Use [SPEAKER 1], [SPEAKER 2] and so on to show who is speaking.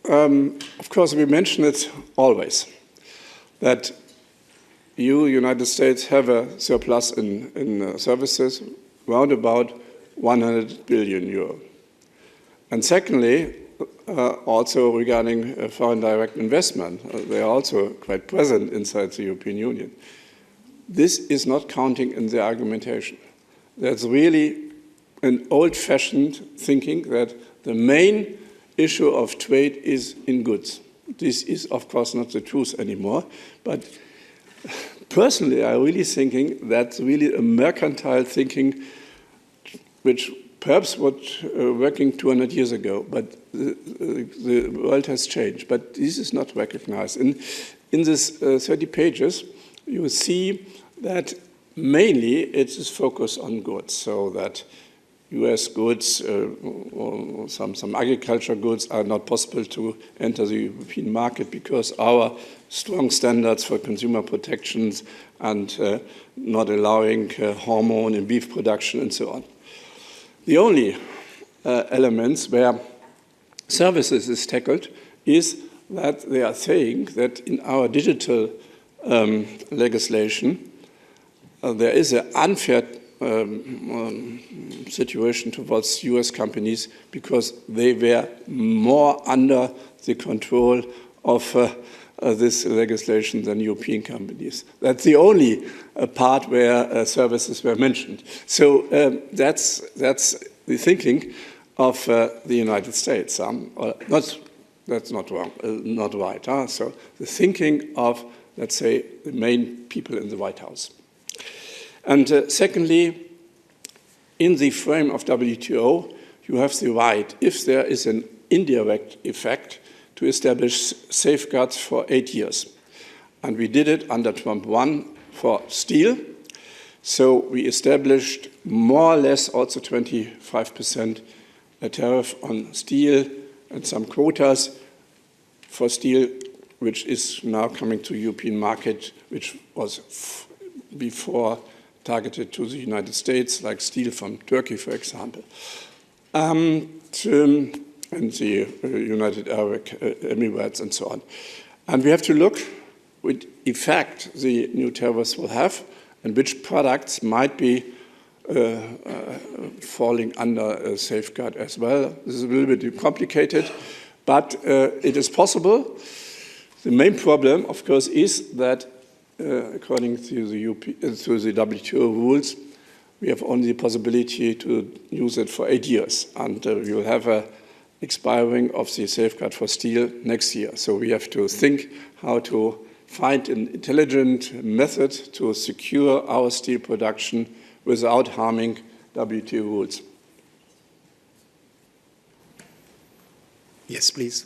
[SPEAKER 1] of course, we mention it always, that United States have a surplus in services round about 100 billion euro. And secondly, also regarding foreign direct investment, they are also quite present inside the European Union. This is not counting in the argumentation. That's really an old-fashioned thinking that the main issue of trade is in goods. This is, of course, not the truth anymore, but personally, I'm really thinking that's really a mercantile thinking which perhaps was working 200 years ago, but the world has changed. But this is not recognized. In this 30 pages, you will see that mainly it is focused on goods, so that US goods or some agriculture goods are not possible to enter the European market because our strong standards for consumer protections and not allowing hormone in beef production and so on. The only elements where services is tackled is that they are saying that in our digital legislation there is an unfair situation towards US companies because they were more under the control of this legislation than European companies. That's the only part where services were mentioned. So that's the thinking of the United States. That's not wrong, not right. So the thinking of, let's say, the main people in the White House. And secondly, in the frame of WTO, you have the right, if there is an indirect effect, to establish safeguards for 8 years. And we did it under Trump 1 for steel. So we established more or less also 25% tariff on steel and some quotas for steel, which is now coming to the European market, which was before targeted to the United States, like steel from Turkey, for example, and the United Arab Emirates and so on. And we have to look what effect the new tariffs will have and which products might be falling under a safeguard as well. This is a little bit complicated, but it is possible. The main problem, of course, is that according to the WTO rules, we have only the possibility to use it for 8 years, and we will have a expiring of the safeguard for steel next year. So we have to think how to find an intelligent method to secure our steel production without harming WTO rules.
[SPEAKER 2] Yes, please.